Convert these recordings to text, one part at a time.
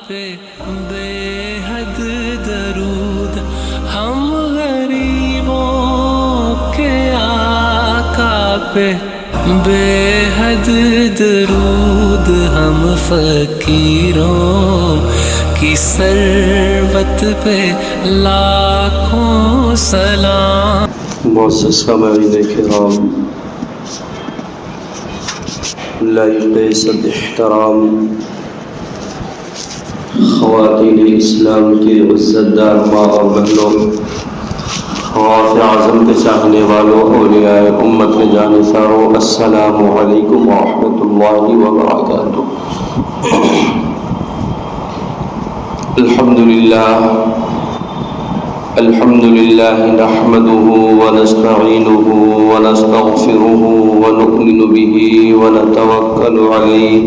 پہ بے حد درود، ہم غریبوں کے آقا پہ بے حد درود، ہم فقیروں کی ثروت پہ لاکھوں سلام۔ معزز سامعین کرام، لائق صد احترام خواتین اسلام کے عزت دار ماں اور بہنوں، غوث اعظم کے چاہنے والوں، اولیاء امت کے جانثاروں، السلام علیکم ورحمۃ اللہ وبرکاتہ۔ الحمد للہ نحمده ونستعینه ونستغفره ونؤمن به ونتوکل علیہ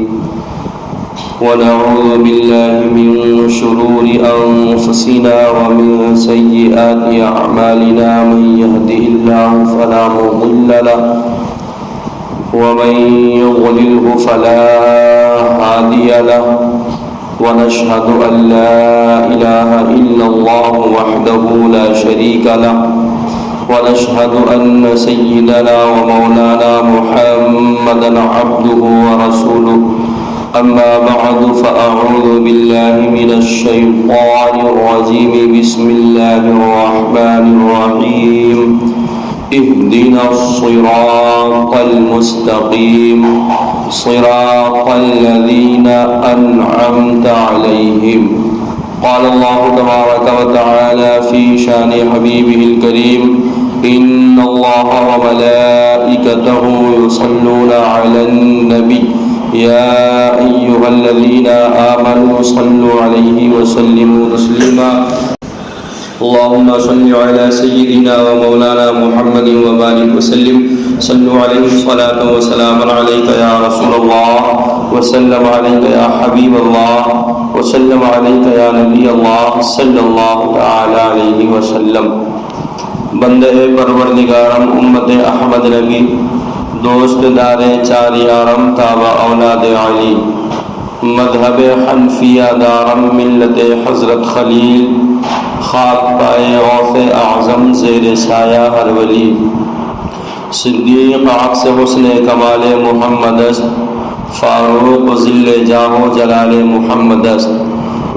ونعوذ باللہ من شرور انفسنا ومن سیئات اعمالنا، من يهده الله فلا مضل له ومن يضلله فلا هادي له، ونشهد أن لا إله إلا الله وحده لا شريك له، ونشهد أن سيدنا ومولانا محمدا عبده ورسوله، أما بعد فأعوذ بالله من الشيطان الرجيم، بسم الله الرحمن الرحيم، اهدنا الصراط المستقيم صراط الذين أنعمت عليهم۔ قال الله تبارك وتعالى في شان حبيبه الكريم، إن الله وملائكته يصلون على النبي يا أيها الذين آمنوا صلوا عليه وسلموا تسليما۔ اللهم صل على سيدنا ومولانا محمد وبارك وسلم، صلوا عليه صلاة وسلام عليك يا رسول الله، وسلم عليك يا حبيب الله، وسلم عليك يا نبي الله، صلى الله تعالى عليه وسلم۔ بندے پروردگارم امت احمد نبی، دوست دار چار یارم تابع اولاد علی، مذہب حنفیہ دارم ملت حضرت خلیل، خاک پائے غوث اعظم زیر سایہ ہر ولی، صدیق عکس حسن کمال محمد است، فاروق ذل جاہ و جلال محمد است،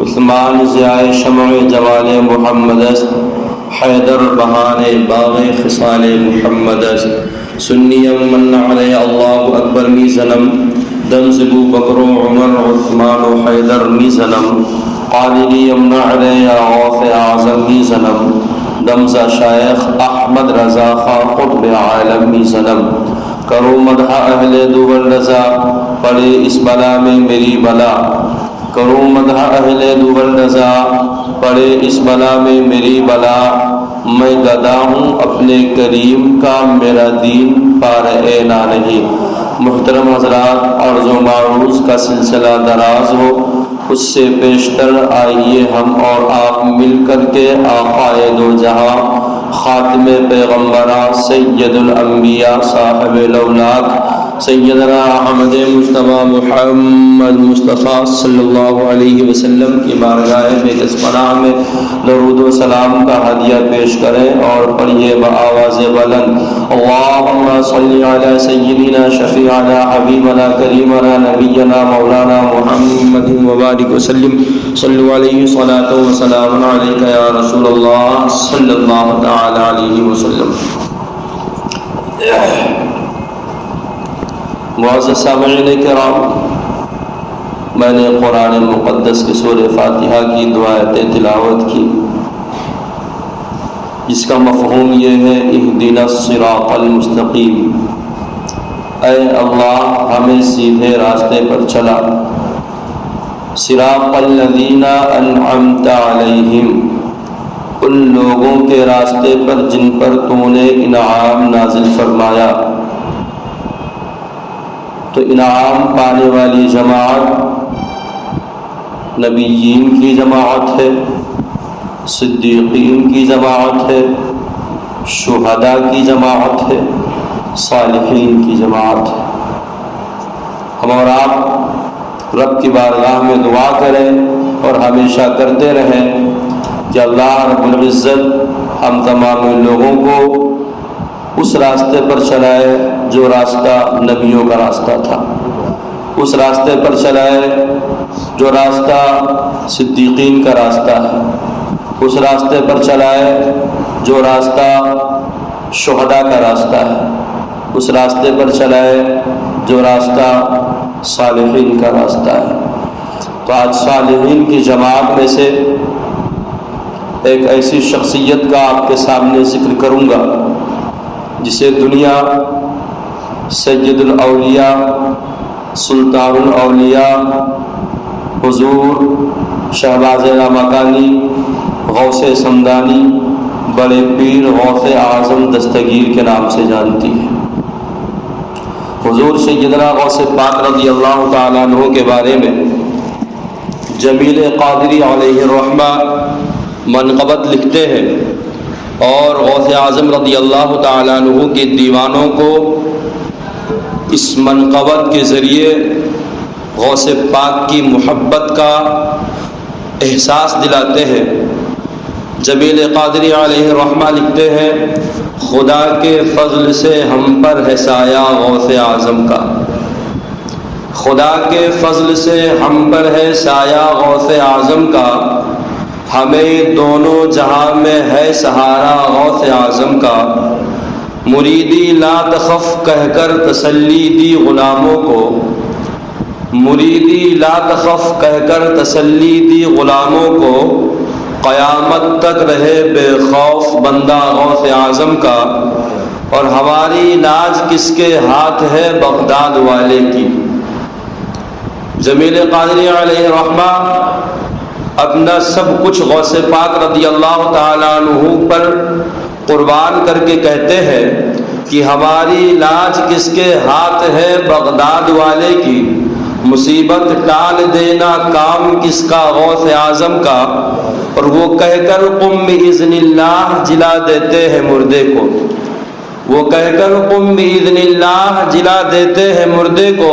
عثمان ضیاء شمع جمال محمد است، حیدر بہان باغ خصال محمد است، سنی من علی اللہ اکبر می زنم، دمز بو بکر و عمر عثمان و حیدر می زنم، قادری یمنع علی غوث اعظم می زنم، دمزہ شیخ احمد رضا خان قطب عالم می زنم، کرو مدح اہل دول رضا، پڑے اس بلا میں میری بلا، کرو مدح اہل دول رضا، پڑے اس بلا میں میری بلا، میں گدا ہوں اپنے کریم کا، میرا دین پار اینا نہیں۔ محترم حضرات، عرض و معروض کا سلسلہ دراز ہو، اس سے پیشتر آئیے ہم اور آپ مل کر کے آقائے دو جہاں، خاتم پیغمبراں، سید الانبیاء، صاحب الاولاق، سیدنا احمد مجتبیٰ محمد مصطفیٰ صلی اللہ علیہ وسلم کی بارگاہ میں اس پناہ میں درود و سلام کا ہدیہ پیش کریں اور پڑھیے بآواز بلند، اللہم صلی علی سیدنا شفیعنا حبیبنا کریمنا نبینا مولانا محمد وبارک وسلم، صلو علیہ صلاۃ و سلام علیک یا رسول اللہ صلی اللہ تعالی علیہ وسلم۔ معزز سامعین کرام، میں نے قرآن مقدس کی سورہ فاتحہ کی دو آیتیں تلاوت کی، جس کا مفہوم یہ ہے، اہدنا الصراط المستقیم، اے اللہ ہمیں سیدھے راستے پر چلا، صراط الذین انعمت علیہم، ان لوگوں کے راستے پر جن پر تو نے انعام نازل فرمایا۔ تو انعام پانے والی جماعت نبیین کی جماعت ہے، صدیقین کی جماعت ہے، شہداء کی جماعت ہے، صالحین کی جماعت ہے۔ ہم اور آپ رب کی بارگاہ میں دعا کریں اور ہمیشہ کرتے رہیں کہ اللہ رب العزت ہم تمام لوگوں کو اس راستے پر چلائے جو راستہ نبیوں کا راستہ تھا، اس راستے پر چلائے جو راستہ صدیقین کا راستہ ہے، اس راستے پر چلائے جو راستہ شہداء کا راستہ ہے، اس راستے پر چلائے جو راستہ صالحین کا راستہ ہے۔ تو آج صالحین کی جماعت میں سے ایک ایسی شخصیت کا آپ کے سامنے ذکر کروں گا جسے دنیا سید الاولیاء، سلطان الاولیاء، حضور شہباز لامکانی، غوث سمدانی، بڑے پیر غوث اعظم دستگیر کے نام سے جانتی ہے۔ حضور سیدنا غوث پاک رضی اللہ تعالیٰ عنہ کے بارے میں جمیل قادری علیہ الرحمہ منقبت لکھتے ہیں، اور غوث اعظم رضی اللہ تعالیٰ عنہ کے دیوانوں کو اس منقبت کے ذریعے غوث پاک کی محبت کا احساس دلاتے ہیں۔ جمیل قادری علیہ الرحمہ لکھتے ہیں، خدا کے فضل سے ہم پر ہے سایہ غوث اعظم کا، خدا کے فضل سے ہم پر ہے سایہ غوث اعظم کا، ہمیں دونوں جہاں میں ہے سہارا غوث اعظم کا، مریدی لا تخف کہہ کر تسلی دی غلاموں کو، مریدی لا تخف کہہ کر تسلی دی غلاموں کو، قیامت تک رہے بے خوف بندہ غوث اعظم کا، اور ہماری لاج کس کے ہاتھ ہے بغداد والے کی۔ جمیل قادری علیہ رحمہ اپنا سب کچھ غوث پاک رضی اللہ تعالیٰ عنہ پر قربان کر کے کہتے ہیں کہ ہماری لاج کس کے ہاتھ ہے بغداد والے کی، مصیبت ٹال دینا کام کس کا غوث اعظم کا، اور وہ کہہ کر قم بإذن اللہ جلا دیتے ہیں مردے کو، وہ کہہ کر قم بإذن اللہ جلا دیتے ہیں مردے کو،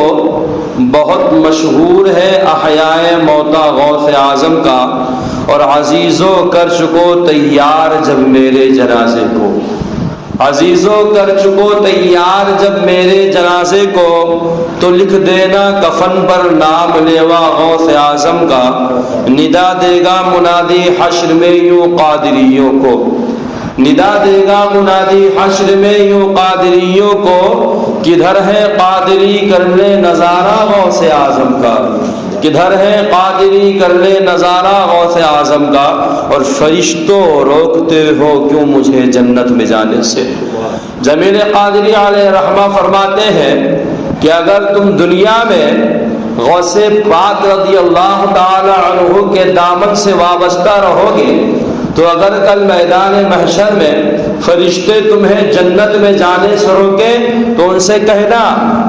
بہت مشہور ہے احیائے موتا غوث اعظم کا، اور عزیزو کر چکو تیار جب میرے جنازے کو، عزیزو کر چکو تیار جب میرے جنازے کو، تو لکھ دینا کفن پر نام لیوا غوث اعظم کا، ندا دے گا منادی حشر میں یوں قادریوں کو، ندا دے گا منادی حشر میں یوں قادریوں کو، کدھر ہے قادری کر لے نظارہ غوث اعظم کا، کدھر ہے قادری کر لے نظارہ غوث اعظم کا، اور فرشتوں روکتے ہو کیوں مجھے جنت میں جانے سے۔ جمیل قادری علیہ رحمہ فرماتے ہیں کہ اگر تم دنیا میں غوث پاک رضی اللہ تعالی عنہ کے دامن سے وابستہ رہو گے تو اگر کل میدان محشر میں فرشتے تمہیں جنت میں جانے سے روکے تو ان سے کہنا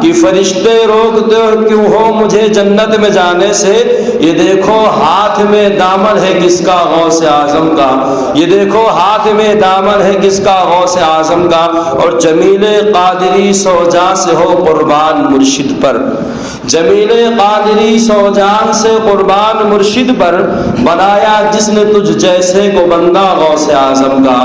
کہ فرشتے روکتے کیوں ہو مجھے جنت میں جانے سے، یہ دیکھو ہاتھ میں دامن ہے کس کا غوث اعظم کا، یہ دیکھو ہاتھ میں دامن ہے کس کا غوث اعظم کا، اور جمیل قادری سو جان سے ہو قربان مرشد پر، جمیل قادری سو جان سے قربان مرشد پر، بنایا جس نے تجھ جیسے کو بندہ غوث اعظم کا،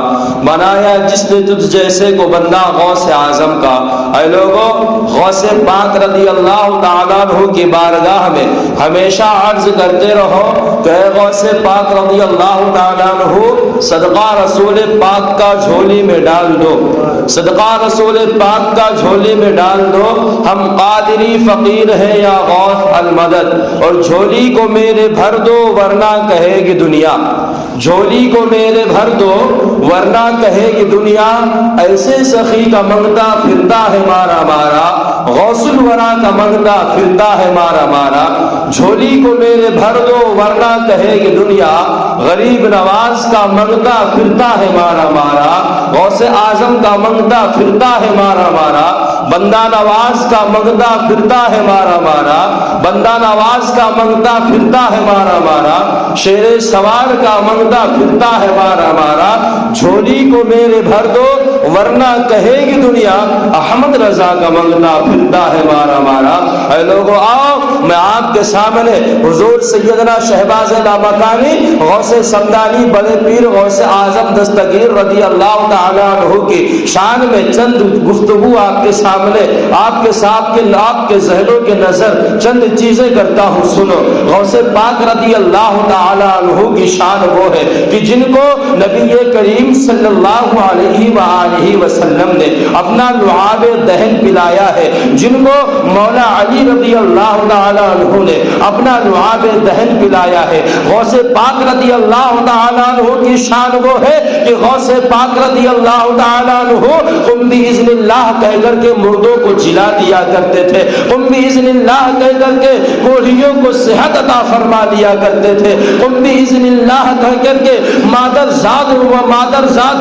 بنایا جس نے تجھ جیسے کو بندہ غوث اعظم کا۔ اے لوگو، غوث پاک رضی اللہ تعالیٰ عنہ کی بارگاہ میں ہمیشہ عرض کرتے رہو کہ اے غوث پاک رضی اللہ تعالیٰ عنہ صدقہ رسول پاک کا جھولی میں ڈال دو، صدقہ رسول پاک کا جھولی میں ڈال دو، ہم قادری فقیر ہیں یا غوث المدد، اور جھولی کو میرے بھر دو ورنہ کہے گی دنیا، جھولی کو میرے بھر دو ورنہ کہے گی دنیا، ایسے سخی کا منگتا پھرتا ہے مارا مارا، غوث الورا کا منگتا پھرتا ہے مارا مارا، جھولی کو میرے بھر دو ورنہ کہے گی دنیا، غریب نواز کا منگتا پھرتا ہے مارا مارا، غوث اعظم کا منگتا پھرتا ہے مارا مارا، بندہ نواز کا منگتا پھرتا ہے مارا مارا، بندہ نواز کا منگتا پھرتا ہے مارا مارا، شیر سوار کا منگتا پھرتا ہے مارا مارا، جھولی کو میرے بھر دو ورنہ کہے گی دنیا، احمد رضا کا منگتا پھرتا ہے مارا مارا۔ اے لوگو آؤ میں آپ کے سامنے حضور سیدنا شہباز لامکانی غوث سمدانی بڑے پیر غوث اعظم دستگیر رضی اللہ تعالیٰ عنہ کی شان میں چند گفتگو آپ کے سامنے آپ کے ذہنوں کے نظر چند چیزیں کرتا ہوں، سنو۔ غوث پاک رضی اللہ تعالیٰ عنہ کی شان وہ ہے کہ جن کو نبی کریم صلی اللہ علیہ وآلہ وسلم نے اپنا لعاب دہن پلایا ہے، جن کو مولا علی رضی اللہ تعالیٰ عنہ نے اپنا لعاب دہن پلایا ہے۔ غوث پاک رضی اللہ تعالیٰ عنہ کی شان وہ ہے کہ غوث پاک رضی اللہ تعالیٰ عنہ قم بإذن اللہ کہہ کر کے مردوں کو جلا دیا کرتے تھے، قم بإذن اللہ کہہ کر کے کوڑھیوں کو صحت عطا فرما دیا کرتے تھے، قم بإذن اللہ کہہ کر کے مادرزاد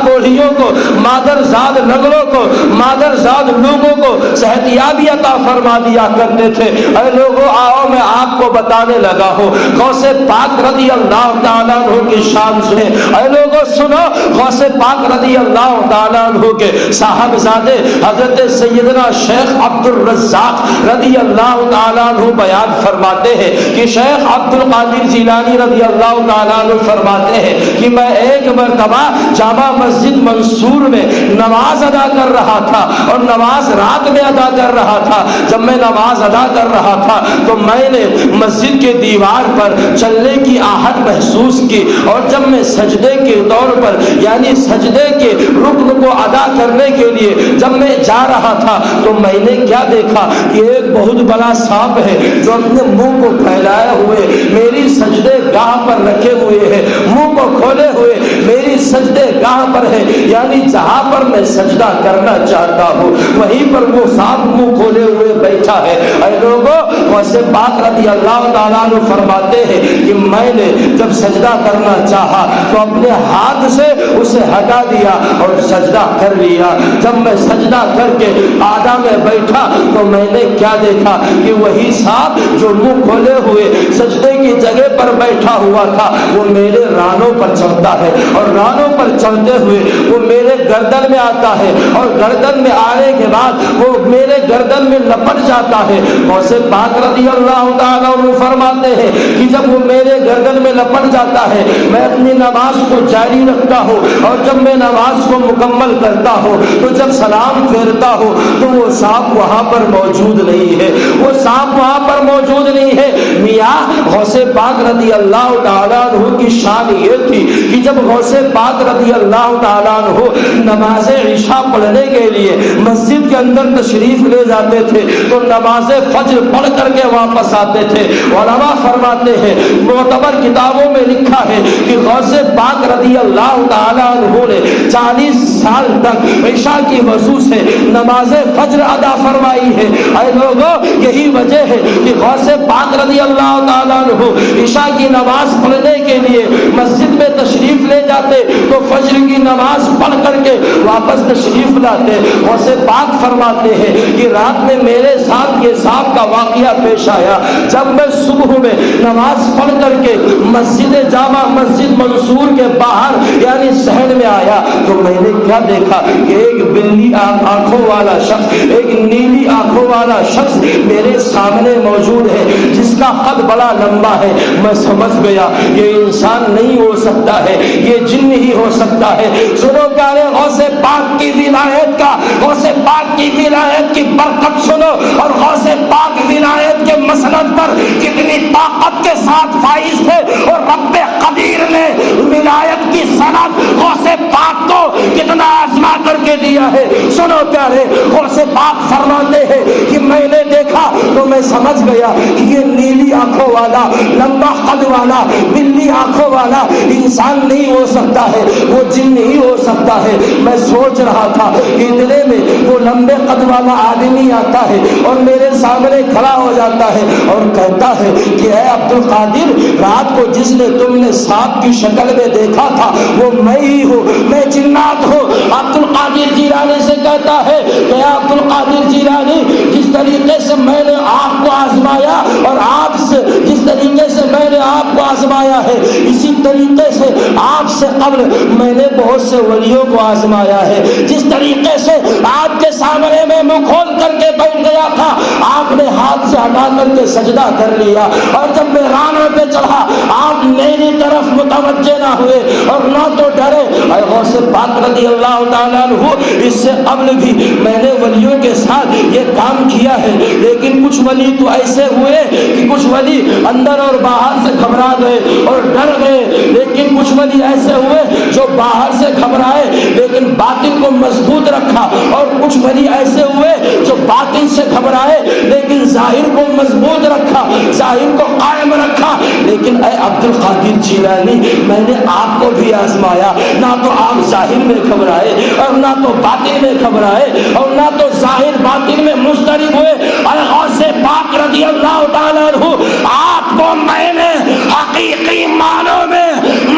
کوڑھیوں کو، مادرزاد نگروں کو، مادرزاد لوگوں کو صحتیابی عطا فرما دیا کرتے تھے۔ اے لوگوں آؤ میں آپ کو بتانے لگا ہوں غوث پاک رضی اللہ تعالیٰ عنہ کی شان سنیں۔ اے لوگوں سنو، غوث پاک رضی اللہ تعالیٰ عنہ کے صاحبزادے حضرت سیدنا شیخ عبد الرزاق رضی اللہ تعالیٰ عنہ بیان فرماتے ہیں کہ شیخ عبد القادر جیلانی رضی اللہ تعالیٰ عنہ فرماتے ہیں کہ میں ایک مرتبہ جامع مسجد منصور میں نماز ادا کر رہا تھا اور نماز رات میں ادا کر رہا تھا۔ جب میں نماز ادا کر رہا تھا تو میں نے مسجد کے دیوار پر چلنے کی آہٹ محسوس کی، اور جب میں سجدے کے طور پر یعنی سجدے کے رکن کو ادا کرنے کے لیے جب میں جا رہا تھا تو میں نے کیا دیکھا کہ ایک بہت بڑا سانپ ہے جو اپنے منہ کو پھیلائے ہوئے میری سجدے گاہ پر رکھے ہوئے ہے، منہ کو کھولے ہوئے میری سجدے گاہ پر ہے، یعنی جہاں پر میں سجدہ کرنا چاہتا ہوں وہیں پر وہ سانپ منہ کھولے ہوئے بیٹھا ہے۔ اے لوگوں غوث پاک رضی اللہ تعالیٰ عنہ فرماتے ہیں کہ میں نے جب سجدہ کرنا چاہا تو اپنے ہاتھ سے اسے ہٹا دیا اور سجدہ کر لیا۔ جب میں سجدہ کر کے آدھا میں بیٹھا تو میں نے کیا دیکھا کہ وہی سانپ جو منہ کھولے ہوئے سجدے کی جگہ پر بیٹھا ہوا تھا وہ میرے رانوں پر چڑھتا ہے، اور رانوں پر چڑھتے ہوئے وہ میرے گردن میں آتا ہے، اور گردن میں آنے کے بعد وہ میرے گردن میں لپٹ جاتا ہے۔ غوث پاک رضی اللہ تعالیٰ عنہ فرماتے ہیں کہ جب وہ میرے گردن میں لپٹ جاتا ہے میں اپنی نماز کو جاری رکھتا ہوں، اور جب میں نماز کو مکمل کرتا ہوں تو جب سلام پھیرتا ہوں تو وہ سانپ وہاں پر موجود نہیں ہے، وہ سانپ وہاں پر موجود نہیں ہے۔ میاں غوث پاک رضی اللہ تعالیٰ عنہ کی شان یہ تھی کہ جب غوث پاک رضی اللہ تعالیٰ عنہ نماز عشاء پڑھنے کے لیے مسجد کے اندر تشریف لے جاتے تھے تو نماز فجر پڑھ کر کے واپس آتے تھے۔ علماء فرماتے ہیں معتبر کتابوں میں لکھا ہے کہ غوث پاک رضی اللہ تعالیٰ عنہ نے 40 سال تک عشاء کی وضو سے نماز فجر ادا فرمائی ہے۔ اے لوگوں یہی وجہ ہے کہ غوث پاک رضی اللہ تعالیٰ عنہ عشاء کی نماز پڑھنے کے لیے مسجد میں تشریف لے جاتے تو فجر کی نماز پڑھ کر کے واپس تشریف لاتے۔ غوث پاک فرماتے ہیں کہ رات میں میرے ساتھ یہ سانپ کا واقعہ پیش آیا۔ جب میں صبح میں نماز پڑھ کر کے مسجد جامع مسجد منصور کے باہر یعنی شہر میں آیا تو میں نے کیا دیکھا کہ ایک بلی آنکھوں والا شخص، ایک نیلی آنکھوں والا شخص میرے سامنے موجود ہے جس کا قد بڑا لمبا ہے۔ میں سمجھ گیا یہ انسان نہیں ہو سکتا ہے، یہ جن ہی ہو سکتا ہے۔ سنو پیارے غوث پاک کی ولایت کا، غوث پاک کی ولایت کی برکت سنو، اور غوث پاک ولایت کے مسند پر کتنی طاقت کے ساتھ فائز تھے، اور رب قدیر نے ولایت کی سند غوث پاک کو کتنا آزما کر کے دیا ہے۔ سنو پیارے غوث پاک فرماتے ہیں کہ میں نے دیکھا تو میں سمجھ گیا کہ یہ نیلی آنکھوں والا لمبا قد والا بلی آنکھوں والا انسان نہیں ہو سکتا ہے، وہ جن نہیں ہو سکتا ہے۔ میں سوچ رہا تھا کہ اتنے میں وہ لمبے قد والا آدمی آتا ہے اور میرے سامنے کھڑا ہو جاتا ہے اور کہتا ہے کہ اے عبد القادر، رات کو جس نے تم نے سانپ کی شکل میں دیکھا تھا وہ میں ہی ہوں، میں جنات ہوں۔ عبد القادر جیلانی سے کہتا ہے کہ عبد القادر جیلانی، جس طریقے سے میں نے آپ کو آزمایا اور آپ سے جس طریقے سے میں نے آپ کو آزمایا ہے اسی طریقے سے آپ سے قبل میں نے بہت سے ولیوں کو آزمایا ہے۔ جس طریقے سے آپ کے سامنے میں منہ کھول کر کے بیٹھ گیا تھا آپ نے ہاتھ سے ہٹا کر کے سجدہ کر لیا، اور جب میں رانوں پہ چڑھا آپ میری طرف متوجہ نہ ہوئے اور نہ تو ڈرے۔ اے غوث پاک رضی اللہ تعالیٰ عنہ، اس سے قبل بھی میں نے ولیوں کے ساتھ یہ کام کیا ہے، لیکن کچھ ولی تو ایسے ہوئے کہ کچھ ولی اندر اور باہر سے گھبرا گئے اور ڈر گئے، لیکن کچھ ولی ایسے ہوئے جو باہر سے گھبرائے لیکن باطن کو مضبوط رکھا، اور کچھ ولی ایسے ہوئے جو باطن سے گھبرائے لیکن ظاہر کو مضبوط رکھا، ظاہر کو قائم رکھا۔ لیکن اے عبد القادر جیلانی، میں نے آپ کو بھی آزمایا، نہ تو آپ ظاہر میں گھبرائے اور نہ تو باطن میں گھبرائے اور نہ تو ظاہر باطن میں مضطرب ہوئے۔ اے غوث پاک رضی اللہ تعالیٰ عنہ، آپ کو میں نے حقیقی معنوں میں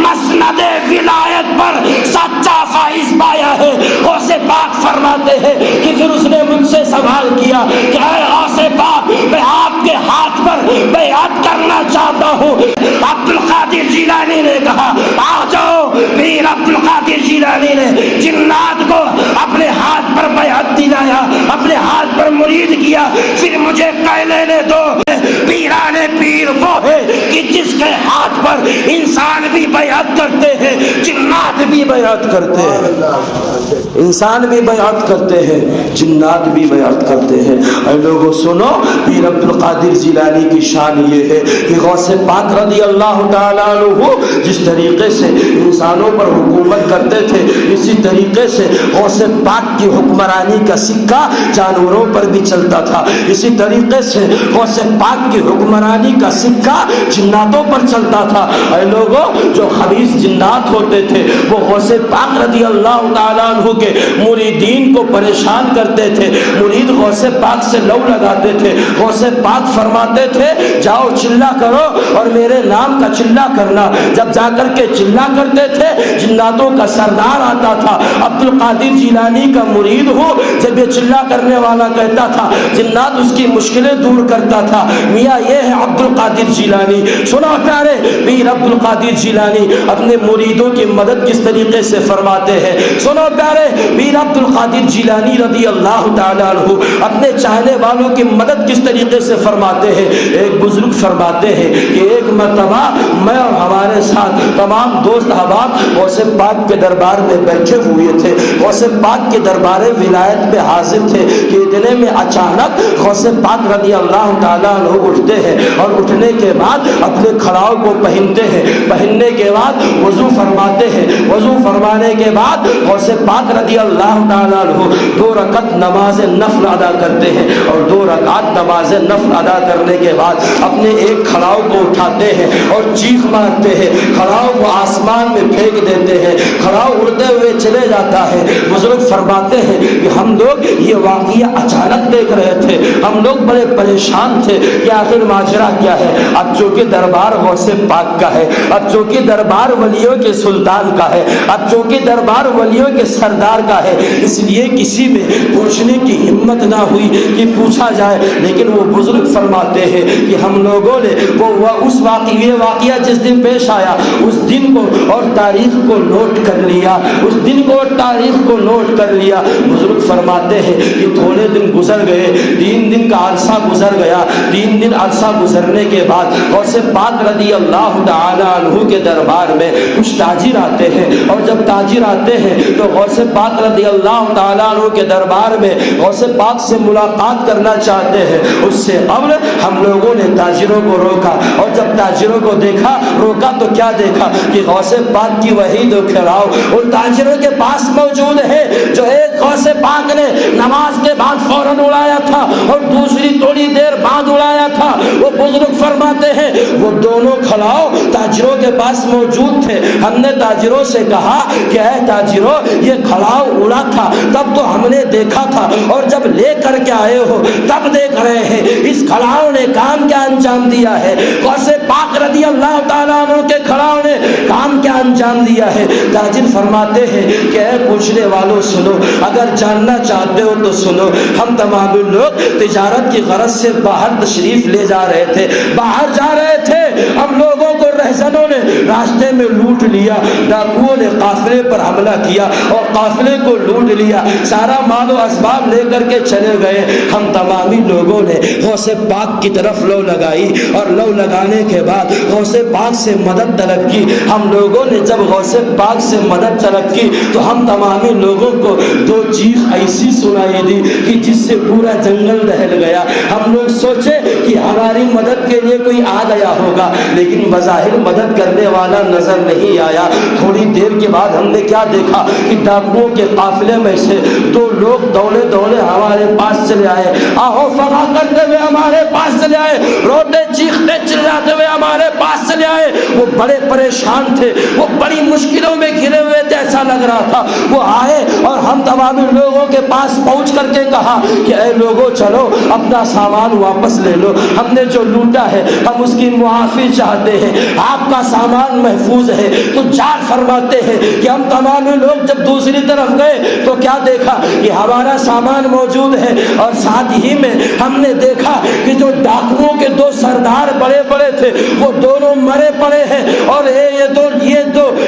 مسند ولایت پر سچا فائز پایا ہے۔ غوث پاک فرماتے ہیں کہ پھر اس نے مجھ سے سوال کیا کہ اے غوث پاک، میں آپ کے ہاتھ پر بیعت کرنا چاہتا ہوں۔ عبد القادر جیلانی نے کہا آ جاؤ۔ پیر عبد القادر جیلانی نے جنات کو اپنے ہاتھ پر بیعت دلایا، اپنے ہاتھ پر مرید کیا۔ پھر مجھے کہہ لینے دو، پیران پیر وہ ہے کہ جس کے ہاتھ پر انسان بھی بیعت کرتے ہیں، جنات بھی بیعت کرتے ہیں، انسان بھی بیعت کرتے ہیں، جنات بھی بیعت کرتے ہیں۔ اے لوگوں سنو، پیر عبد القادر جیلانی کی شان یہ ہے کہ غوث پاک رضی اللہ تعالیٰ عنہ جس طریقے سے انسانوں پر حکومت کرتے تھے، اسی طریقے سے غوث پاک کی حکمرانی کا سکہ جانوروں پر بھی چلتا تھا، اسی طریقے سے غوث پاک کی حکمرانی کا سکہ جناتوں پر چلتا تھا۔ اے لوگوں، جو خبیث جنات ہوتے تھے وہ غوث پاک رضی اللہ تعالیٰ عنہ کے مریدین کو پریشان کرتے تھے، مرید غوث پاک سے لو لگاتے تھے۔ غوث پاک فرماتے تھے جاؤ چلا کرو اور میرے نام کا چلا کرنا۔ جب جا کر کے چلا کرتے تھے، جناتوں کا سردار آتا تھا، عبد القادر جیلانی کا مرید ہو، جب یہ چلا کرنے والا کہتا تھا جنات اس کی مشکلیں دور کرتا تھا۔ میاں یہ ہے عبد القادر جیلانی۔ سنا پیارے، پیر عبد القادر جیلانی اپنے مریدوں کی مدد کس طریقے سے فرماتے ہیں۔ سنو پیارے، پیر عبد القادر جیلانی رضی اللہ تعالیٰ عنہ اپنے چاہنے والوں کی مدد کس طریقے سے فرماتے ہیں۔ ایک بزرگ فرماتے ہیں کہ ایک مرتبہ میں اور ہمارے ساتھ تمام دوست احباب غوث پاک کے دربار میں بیٹھے ہوئے تھے، غوث پاک کے دربار ولایت میں حاضر تھے کہ اتنے میں اچانک غوث پاک رضی اللہ تعالیٰ عنہ اٹھتے ہیں اور اٹھنے کے بعد اپنے کھڑاؤ کو پہنتے ہیں، پہننے کے بعد وضو فرماتے ہیں، وضو فرمانے کے بعد غوث پاک رضی اللہ تعالیٰ عنہ 2 رکعت نماز نفل ادا کرتے ہیں، اور 2 رکعت نماز نفل ادا کرنے کے بعد اپنے ایک کھڑاؤ کو اٹھاتے ہیں اور چیخ مارتے ہیں، کھڑاؤ کو آسمان میں پھینک دیتے ہیں، کھڑاؤ اڑتے ہوئے چلے جاتا ہے۔ بزرگ فرماتے ہیں کہ ہم لوگ یہ واقعہ اچانک دیکھ رہے تھے، ہم لوگ بڑے پریشان تھے کہ آخر ماجرا کیا ہے۔ اب چونکہ دربار غوث پاک کا ہے، اب چونکہ دربار ولیوں کے سلطان کا ہے، اب چونکہ دربار ولیوں کے سردار کا ہے، اس لیے کسی میں پوچھنے کی ہمت نہ ہوئی کہ پوچھا جائے۔ لیکن وہ بزرگ فرماتے ہیں کہ ہم لوگوں نے وہ اس واقعہ جس دن پیش آیا اس دن کو اور تاریخ کو نوٹ کر لیا، اس دن کو اور تاریخ کو نوٹ کر لیا۔ بزرگ فرماتے ہیں کہ تھوڑے دن گزر گئے، 3 دن کا عرصہ گزر گیا۔ 3 دن عرصہ گزرنے کے بعد غوث پاک رضی اللہ تعالی عنہ کے دربار میں کچھ تاجر آتے ہیں، اور جب تاجر آتے ہیں تو غوث پاک رضی اللہ تعالی عنہ کے دربار میں غوث پاک سے ملاقات کرنا چاہتے ہیں۔ اس سے قبل ہم لوگوں نے تاجروں کو روکا، اور جب تاجروں کو دیکھا روکا تو کیا دیکھا کہ غوث پاک کی وحید و کھلاؤ ان تاجروں کے پاس موجود ہے جو ایک غوث پاک نے نماز کے بعد فوراً اڑایا تھا اور دوسری تھوڑی دیر بعد اڑایا تھا۔ وہ بزرگ فرماتے ہیں وہ دونوں کھلاؤ تاجروں کے پاس موجود تھے۔ ہم نے تاجروں سے کہا کہ اے تاجروں، یہ کھلاؤ اڑا تھا تب تو ہم نے دیکھا تھا، اور جب لے کر کے آئے ہو تب دیکھ رہے ہیں اس کھلاؤ نے کام کیا انجام دیا ہے۔ غوث پاک رضی اللہ تعالیٰ عنہ کے کھلاؤ نے کام کیا انجام دیا ہے۔ تاجر فرماتے ہیں کہ اے پوچھنے والوں سنو، اگر جاننا چاہتے ہو تو سنو، ہم تمام لوگ تجارت کی غرض سے باہر تشریف لے جا رہے تھے، باہر جا رہے تھے، ہم لوگوں کو رہزنوں نے راستے میں لوٹ لیا، ڈاکوؤں نے قافلے پر حملہ کیا اور قافلے کو لوٹ لیا، سارا مال و اسباب لے کر کے چلے گئے۔ ہم تمامی لوگوں نے غوث پاک کی طرف لو لگائی اور لو لگانے کے بعد غوث پاک سے مدد طلب کی۔ ہم لوگوں نے جب غوث پاک سے مدد طلب کی تو ہم تمامی لوگوں کو دو چیخ ایسی سنائی دی کہ جس سے پورا جنگل دہل گیا۔ ہم لوگ سوچے کہ ہماری مدد کے لیے کوئی آ گیا ہوگا، لیکن بظاہر مدد کرنے والا نظر نہیں آیا۔ تھوڑی دیر کے بعد ہم نے کیا دیکھا کہ ڈاکوؤں کے قافلے میں سے دو لوگ دوڑے دوڑے ہمارے پاس چلے آئے، آہو فغا کرتے ہوئے ہمارے پاس چلے آئے، روتے چیختے چلاتے ہوئے ہمارے پاس چلے آئے۔ وہ بڑے پریشان تھے، وہ بڑی مشکلوں میں گھرے ہوئے تھے، ایسا لگ رہا تھا۔ وہ آئے اور ہم تمام لوگوں کے پاس پہنچ کر کے کہا کہ اے لوگوں چلو اپنا سامان واپس لے لو، ہم نے جو لوٹا ہے ہم اس کی معافی چاہتے ہیں، آپ کا سامان محفوظ ہے۔ تو جار فرماتے ہیں کہ ہم تمام لوگ جب دوسری طرف گئے تو کیا دیکھا کہ ہمارا سامان موجود ہے، اور ساتھ ہی میں ہم نے دیکھا کہ جو ڈاکوؤں کے دو سردار بڑے بڑے تھے وہ دونوں مرے پڑے ہیں، اور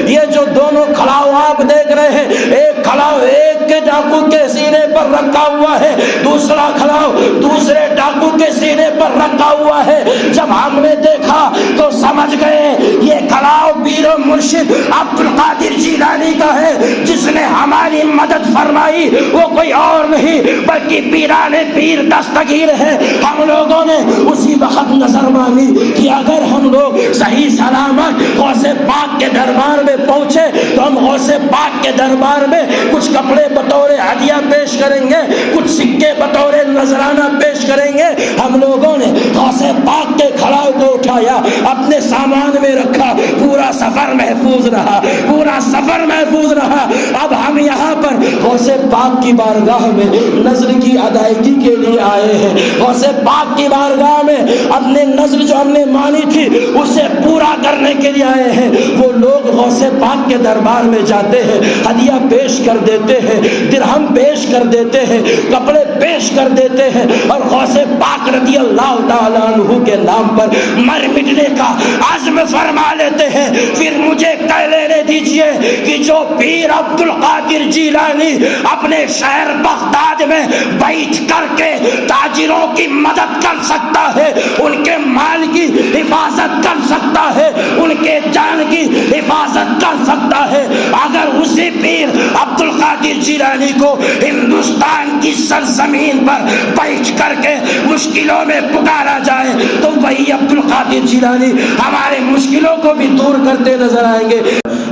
یہ جو دونوں کھڑاؤ آپ دیکھ رہے ہیں، ایک کھڑاؤ ایک کے ڈاکو کے سینے پر رکھا ہوا ہے، دوسرا کھڑاؤ دوسرے ڈاکو کے سینے پر رکھا ہوا ہے۔ جب ہم نے دیکھا تو سمجھ گئے یہ کھڑاؤ پیر و مرشد عبد القادر جیلانی کا ہے، جس نے ہماری مدد فرمائی وہ کوئی اور نہیں بلکہ پیران پیر دستگیر ہے۔ ہم لوگوں نے اسی وقت نظر مانی کہ اگر ہم لوگ صحیح سلامت غوث پاک کے دربار میں پہنچے تو ہم غوث پاک کے دربار میں کچھ کپڑے بطور ہدیہ پیش کریں گے، کچھ سکے بطور نذرانہ پیش کریں گے۔ ہم لوگوں نے غوث پاک کے کھڑاؤ کو اٹھایا، اپنے سامان میں رکھا، پورا سفر محفوظ رہا، پورا سفر محفوظ رہا۔ اب ہم یہاں پر غوث پاک کی بارگاہ میں نذر کی ادائیگی کے لیے آئے ہیں، غوث پاک کی بارگاہ میں اپنے نذر جو ہم نے مانی تھی اسے پورا کرنے کے لیے آئے ہیں۔ وہ لوگ غوث پاک کے دربار میں جاتے ہیں، ہدیہ پیش کر دیتے ہیں، درہم پیش کر دیتے ہیں، کپڑے پیش کر دیتے ہیں، اور غوث پاک رضی اللہ تعالیٰ عنہ کے نام پر مر مٹنے کا عزم فرما لیتے ہیں۔ پھر مجھے کہہ لینے دیجئے کہ جو پیر عبد القادر جیلانی اپنے شہر بغداد میں بیٹھ کر کے تاجروں کی مدد کر سکتا ہے، ان کے مال کی حفاظت کر سکتا ہے، ان کے جان کی حفاظت کر سکتا ہے، اگر اسی پیر عبد القادر جیلانی کو ہندوستان کی سرزمین پر بیٹھ کر کے مشکلوں میں پکارا جائے تو وہی عبد القادر جیلانی ہمارے مشکلوں کو بھی دور کرتے نظر آئیں گے۔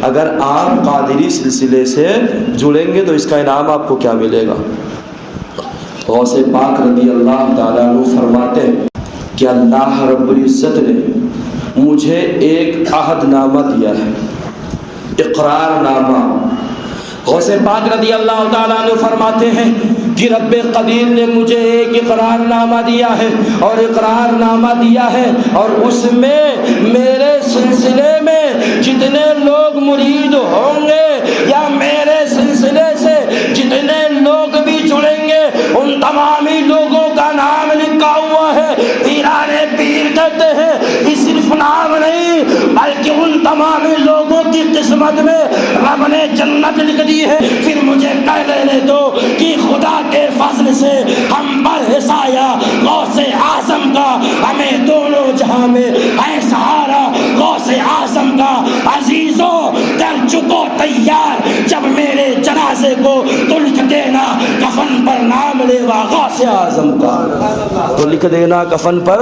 اگر آپ قادری سلسلے سے جڑیں گے تو اس کا انعام آپ کو کیا ملے گا؟ غوث پاک رضی اللہ تعالیٰ عنہ فرماتے ہیں کہ اللہ رب العزت نے مجھے ایک عہد نامہ دیا ہے، اقرار نامہ۔ غوث پاک رضی اللہ تعالیٰ عنہ فرماتے ہیں کہ رب قدیر نے مجھے ایک اقرار نامہ دیا ہے، اور اقرار نامہ دیا ہے، اور اس میں میرے سلسلے میں جتنے لوگ مرید ہوں گے یا میرے سلسلے سے جتنے لوگ بھی جڑیں گے ان تمامی لوگوں کا نام لکھا ہوا ہے۔ پیران پیر کہتے ہیں کہ صرف نام نہیں بلکہ ان تمام لوگوں کی قسمت میں رب نے جنت لکھ دی ہے۔ پھر مجھے کہہ لینے دو کہ خدا کے فضل سے ہم پر ہے سایہ غوث اعظم کا، ہمیں دونوں جہاں میں ہے سہارا غوث اعظم کا۔ عزیزوں کر چکو تیار جب میرے جنازے کو تو لکھ دینا کفن پر نام لیوا غوث اعظم کا، تو لکھ دینا کفن پر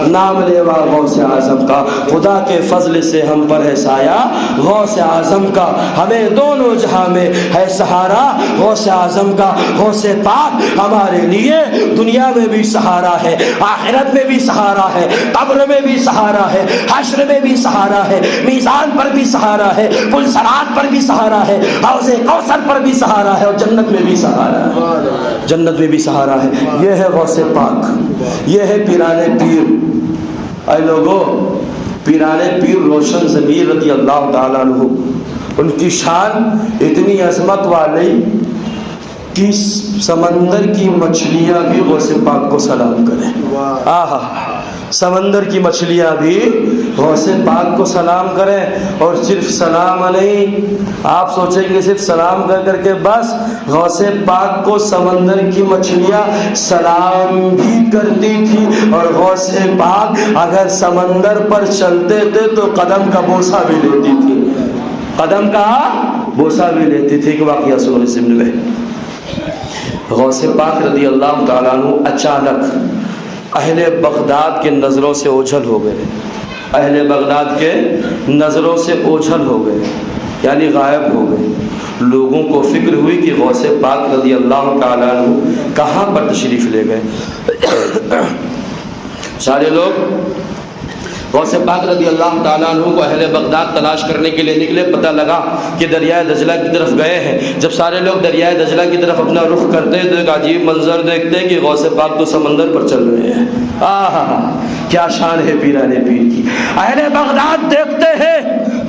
نام لیوا غوث اعظم کا۔ خدا کے فضل سے ہم پر ہے سایہ غوث اعظم کا، ہمیں دونوں جہاں میں ہے سہارا غوث اعظم کا۔ غوث پاک ہمارے لیے دنیا میں بھی سہارا ہے، آخرت میں بھی سہارا ہے، قبر میں بھی سہارا ہے، حشر میں بھی سہارا ہے، میزان پر بھی سہارا ہے، پل صراط پر بھی سہارا ہے، حوض کوثر پر بھی سہارا ہے، اور جنت میں بھی سہارا ہے، جنت میں بھی سہارا ہے۔ یہ ہے غوث پاک، یہ ہے پیران پیر۔ اے لوگوں، پیران پیر روشن ضمیر رضی اللہ تعالیٰ عنہ، ان کی شان اتنی عظمت والی کہ سمندر کی مچھلیاں بھی غوث پاک کو سلام کریں۔ آہا، سمندر کی مچھلیاں بھی غوث پاک کو سلام کریں، اور صرف سلام نہیں، آپ سوچیں گے صرف سلام کر کے بس، غوث پاک کو سمندر کی مچھلیاں سلام بھی کرتی تھی، اور غوث پاک اگر سمندر پر چلتے تھے تو قدم کا بوسہ بھی لیتی تھی، قدم کا بوسہ بھی لیتی تھی۔ ایک واقعہ سنو اس ضمن میں، غوث پاک رضی اللہ تعالیٰ عنہ اچانک اہل بغداد کے نظروں سے اوجھل ہو گئے، اہل بغداد کے نظروں سے اوجھل ہو گئے، یعنی غائب ہو گئے۔ لوگوں کو فکر ہوئی کہ غوث پاک رضی اللہ تعالیٰ عنہ کہاں پر تشریف لے گئے۔ سارے لوگ غوث پاک رضی اللہ تعالیٰ عنہ کو اہل بغداد تلاش کرنے کے لیے نکلے، پتہ لگا کہ دریائے دجلہ کی طرف گئے ہیں۔ جب سارے لوگ دریائے دجلہ کی طرف اپنا رخ کرتے تو ایک عجیب منظر دیکھتے کہ غوث پاک تو سمندر پر چل رہے ہیں۔ کیا شان ہے پیران پیر کی۔ اہل بغداد دیکھتے ہیں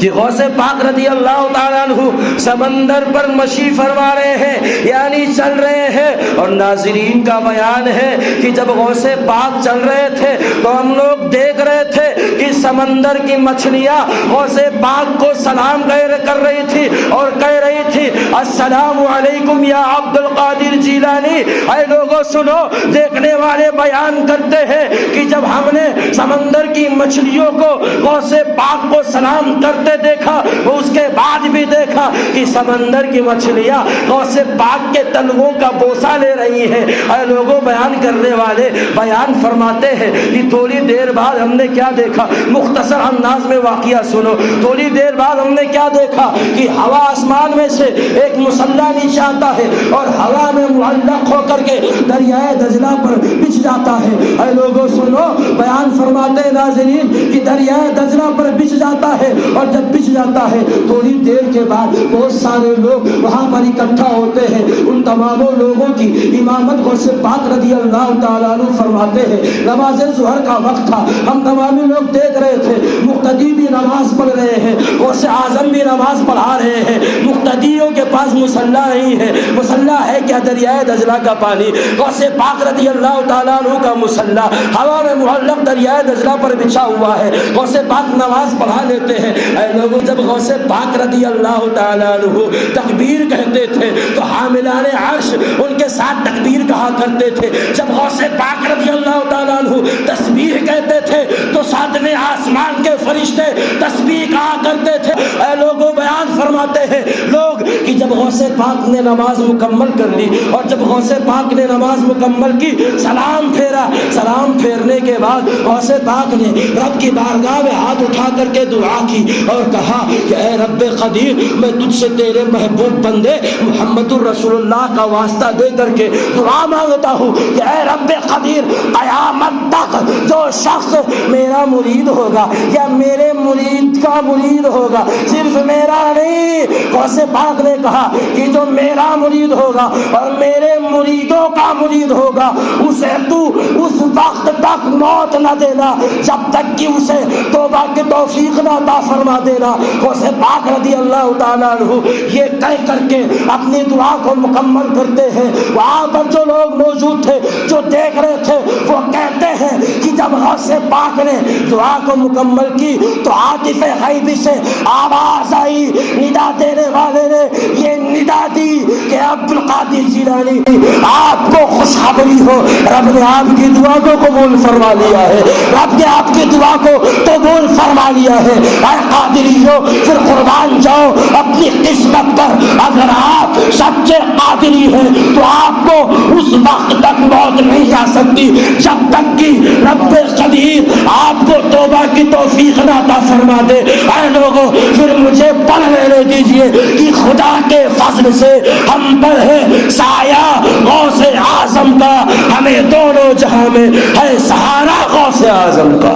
کہ غوث پاک رضی اللہ تعالیٰ عنہ سمندر پر مشی فرما رہے ہیں، یعنی چل رہے ہیں۔ اور ناظرین کا بیان ہے کہ جب غوث پاک چل رہے تھے تو ہم لوگ دیکھ رہے تھے کہ سمندر کی مچھلیاں غوث پاک کو سلام کر رہی تھی اور کہہ رہی تھی السلام علیکم یا عبد القادر جیلانی۔ اے لوگوں سنو، دیکھنے والے بیان کرتے ہیں کہ جب ہم نے سمندر کی مچھلیوں کو غوث پاک کو سلام کرتے دیکھا، وہ اس کے بعد بھی دیکھا کہ سمندر کی مچھلیاں غوث پاک کے تلووں کا بوسہ لے رہی ہیں۔ اے لوگوں، بیان کرنے والے بیان فرماتے ہیں کہ تھوڑی دیر بعد ہم نے کیا دیکھا، مختصر انداز میں واقعہ سنو۔ تھوڑی دیر بعد ہم نے کیا دیکھا کہ ہوا آسمان میں سے ایک مسلح نیچے آتا ہے اور ہوا میں معلق ہو کر کے دریائے دجلہ پر بچھ جاتا ہے۔ اے لوگوں سنو، بیان فرماتے ہیں ناظرین کہ دریائے دجلہ پر بچھ جاتا ہے، اور جب بچھ جاتا ہے تھوڑی دیر کے بعد بہت سارے لوگ وہاں پر اکٹھا ہوتے ہیں۔ ان تمام لوگوں کی امامت غوث پاک رضی اللہ تعالیٰ عنہ فرماتے ہیں۔ نماز ظہر کا وقت تھا، ہم تمام لوگ دیکھ رہے تھے، مقتدی بھی نماز پڑھ رہے ہیں، غوث اعظم بھی نماز پڑھا رہے ہیں۔ مقتدیوں کے پاس مصلی نہیں ہے، مصلی ہے کیا؟ دریائے دجلہ کا پانی۔ غوث پاک رضی اللہ تعالیٰ عنہ کا مصلی ہوا میں معلق دریائے دجلہ پر بچھا ہوا ہے، غوث پاک نماز پڑھا لیتے ہیں۔ اے لوگوں، جب غوث پاک رضی اللہ تعالیٰ عنہ تکبیر کہتے تھے تو حاملان عرش ان کے ساتھ تکبیر کہا کرتے تھے۔ جب غوث پاک رضی اللہ تعالیٰ عنہ تسبیح کہتے تھے تو ساتویں آسمان کے فرشتے تسبیح کہا کرتے تھے۔ اے لوگوں، بیان فرماتے ہیں لوگ کہ جب غوث پاک نے نماز مکمل کر لی، اور جب غوث پاک نے نماز مکمل کی، سلام پھیرا، سلام پھیرنے کے بعد غوث پاک نے رب کی بارگاہ میں ہاتھ اٹھا کر کے دعا کی اور کہا کہ اے رب قدیر، میں تجھ سے تیرے محبوب بندے محمد الرسول اللہ کا واسطہ دے کر کے دعا مانگتا ہوں کہ اے رب قدیر، قیامت تک جو شخص میرا مرید ہوگا یا میرے مرید کا مرید ہوگا، صرف میرا نہیں، غوث پاک نے کہا کہ جو میرا مرید ہوگا اور میرے مریدوں کا مرید ہوگا، اسے تو اس وقت تک موت نہ دینا جب تک کہ اسے توبہ کی توفیق نہ عطا فرما دینا۔ غوث پاک رضی اللہ تعالیٰ عنہ یہ کہہ کر کے اپنی دعا کو مکمل کرتے ہیں۔ وہاں پر جو لوگ موجود تھے، جو دیکھ رہے تھے، وہ کہتے ہیں کہ جب غوث پاک نے دعا کو مکمل کی تو عاطف غیبی سے آواز آئی، ندا دینے والے نے یہ ندا دی کہ عبد القادر جیلانی آپ کو خوشخبری ہو، رب نے آپ کی دعا کو قبول فرما لیا ہے، رب نے آپ کی دعا کو قبول فرما لیا ہے۔ اے قادریو، پھر قربان جاؤ اپنی قسمت پر، اگر آپ سچے قادری ہیں تو آپ کو اس وقت تک موت نہیں آ سکتی جب تک کہ رب قدیر آپ کو توبہ کی توفیق نہ عطا فرما دے۔ اے لوگوں، پھر مجھے پڑھ لینے دیجئے کہ خدا کے فضل سے ہم پر ہے سایہ غوث اعظم کا، ہمیں دونوں جہاں میں ہے سہارا غوث اعظم کا،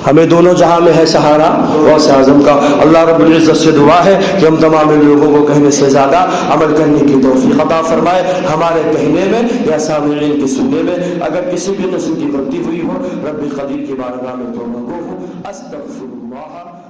ہمیں دونوں جہاں میں ہے سہارا غوث اعظم کا۔ اللہ رب العزت سے دعا ہے کہ ہم تمام لوگوں کو کہنے سے زیادہ عمل کرنے کی توفیق عطا فرمائے، ہمارے کہنے میں یا سامعین کے سننے میں اگر کسی بھی قسم کی غلطی ہوئی ہو، رب قدیر کی بارگاہ میں توبہ گو ہوں، استغفر اللہ